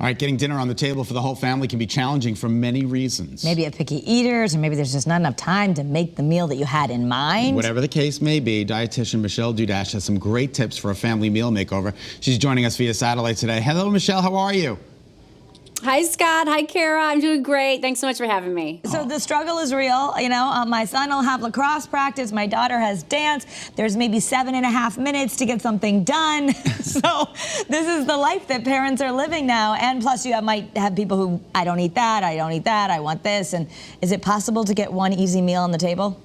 All right, getting dinner on the table for the whole family can be challenging for many reasons. Maybe a picky eaters, or maybe there's just not enough time to make the meal that you had in mind. Whatever the case may be, Dietitian Michelle Dudash has some great tips for a family meal makeover. She's joining us via satellite today. Hello, Michelle. How are you? Hi, Scott. Hi, Kara. I'm doing great. Thanks so much for having me. So the struggle is real. You know, my son will have lacrosse practice. My daughter has dance. There's maybe 7.5 minutes to get something done. So this is the life that parents are living now. And plus you might have people who, I don't eat that, I don't eat that, I want this. And is it possible to get one easy meal on the table?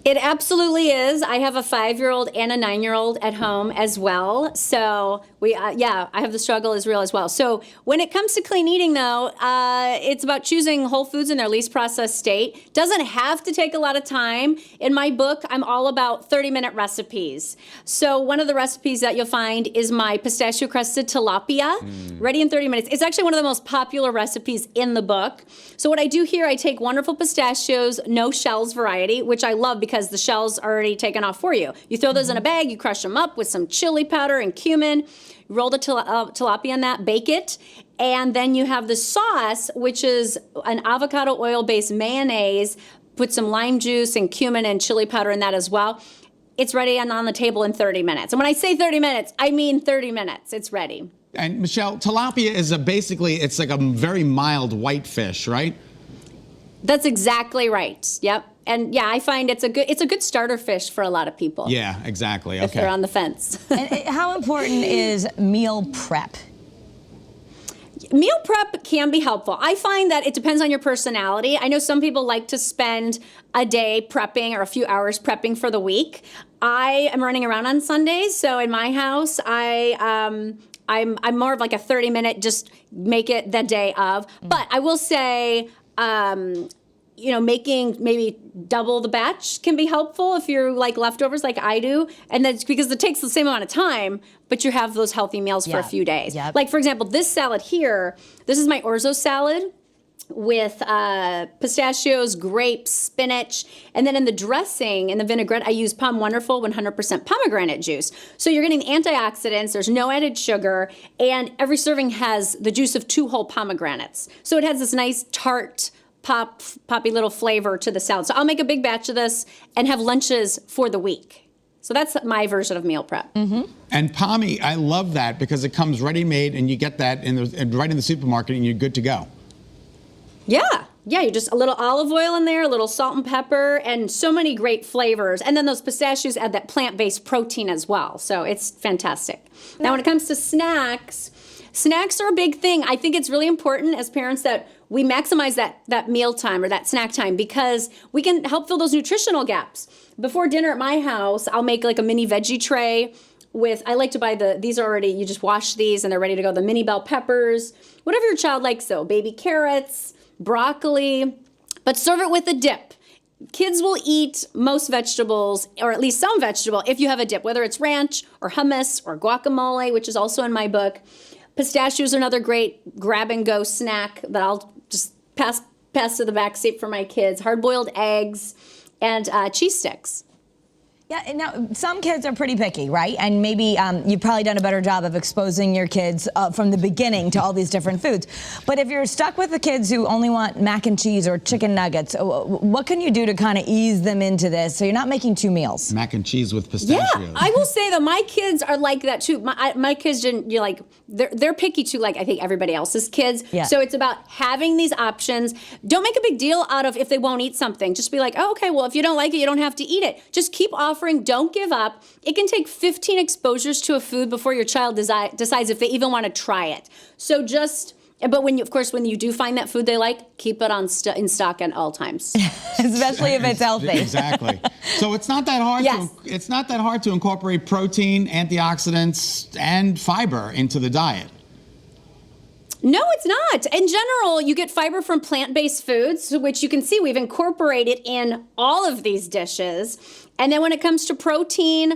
It absolutely is. I have a 5-year-old and a 9-year-old at home as well. So I have the struggle is real as well. So when it comes to clean eating, though, it's about choosing whole foods in their least processed state. Doesn't have to take a lot of time. In my book, I'm all about 30-minute recipes. So one of the recipes that you'll find is my pistachio crusted tilapia, ready in 30 minutes. It's actually one of the most popular recipes in the book. So what I do here, I take wonderful pistachios, no shells variety, which I love because the shells are already taken off for you. You throw those in a bag, you crush them up with some chili powder and cumin, roll the tilapia in that, bake it, and then you have the sauce, which is an avocado oil-based mayonnaise. Put some lime juice and cumin and chili powder in that as well. It's ready and on the table in 30 minutes. And when I say 30 minutes, I mean 30 minutes. It's ready. And Michelle, tilapia is it's like a very mild white fish, right? That's exactly right. Yep. And yeah, I find it's a good starter fish for a lot of people. Yeah, exactly. Okay. If they're on the fence. And how important is meal prep? Meal prep can be helpful. I find that it depends on your personality. I know some people like to spend a day prepping or a few hours prepping for the week. I am running around on Sundays, so in my house, I'm more of like a 30-minute, just make it the day of. But I will say, making maybe double the batch can be helpful if you're like leftovers like I do. And that's because it takes the same amount of time, but you have those healthy meals for a few days. Yep. Like, for example, this salad here, this is my orzo salad with pistachios, grapes, spinach, and then in the dressing, in the vinaigrette, I use Palm Wonderful 100% pomegranate juice. So you're getting antioxidants, there's no added sugar, and every serving has the juice of 2 whole pomegranates. So it has this nice tart, poppy little flavor to the salad. So I'll make a big batch of this and have lunches for the week. So that's my version of meal prep. Mm-hmm. And Pommy, I love that because it comes ready-made and you get that right in the supermarket and you're good to go. Yeah, you just a little olive oil in there, a little salt and pepper, and so many great flavors. And then those pistachios add that plant-based protein as well. So it's fantastic. Now when it comes to snacks are a big thing. I think it's really important as parents that we maximize that meal time or that snack time because we can help fill those nutritional gaps. Before dinner at my house, I'll make like a mini veggie tray I like to buy these are already, you just wash these and they're ready to go. The mini bell peppers, whatever your child likes though, baby carrots, broccoli, but serve it with a dip. Kids will eat most vegetables, or at least some vegetable, if you have a dip, whether it's ranch or hummus or guacamole, which is also in my book. Pistachios are another great grab-and-go snack that I'll just pass to the back seat for my kids. Hard-boiled eggs and cheese sticks. Yeah, now some kids are pretty picky, right? And maybe you've probably done a better job of exposing your kids from the beginning to all these different foods. But if you're stuck with the kids who only want mac and cheese or chicken nuggets, what can you do to kind of ease them into this so you're not making 2 meals? Mac and cheese with pistachios. Yeah, I will say though, my kids are like that too. My kids didn't. They're picky too, like I think everybody else's kids. Yeah. So it's about having these options. Don't make a big deal out of if they won't eat something. Just be like, oh, okay, well if you don't like it, you don't have to eat it. Just keep offering. Don't give up. It can take 15 exposures to a food before your child decides if they even want to try it. So but when you do find that food they like, keep it in stock at all times. Especially if it's healthy. Exactly. So it's not that hard. Yes. It's not that hard to incorporate protein, antioxidants, and fiber into the diet. No, it's not. In general, you get fiber from plant-based foods, which you can see we've incorporated in all of these dishes. And then when it comes to protein,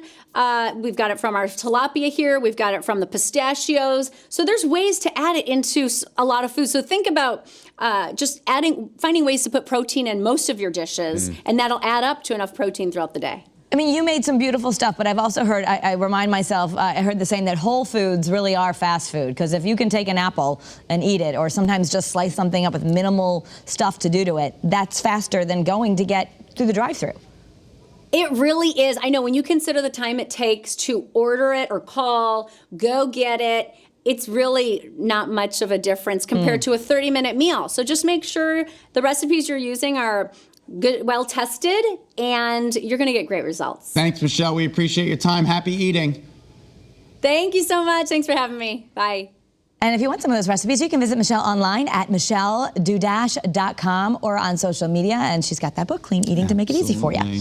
we've got it from our tilapia here. We've got it from the pistachios. So there's ways to add it into a lot of foods. So think about finding ways to put protein in most of your dishes, and that'll add up to enough protein throughout the day. I mean, you made some beautiful stuff, but I've also heard, I remind myself, I heard the saying that whole foods really are fast food, because if you can take an apple and eat it, or sometimes just slice something up with minimal stuff to do to it, that's faster than going to get through the drive-thru. It really is. I know when you consider the time it takes to order it or call, go get it, it's really not much of a difference compared to a 30-minute meal. So just make sure the recipes you're using are good, well tested, and you're going to get great results. Thanks, Michelle. We appreciate your time. Happy eating. Thank you so much. Thanks for having me. Bye. And if you want some of those recipes, you can visit Michelle online at michelledudash.com or on social media. And she's got that book, Clean Eating, to make it easy for you.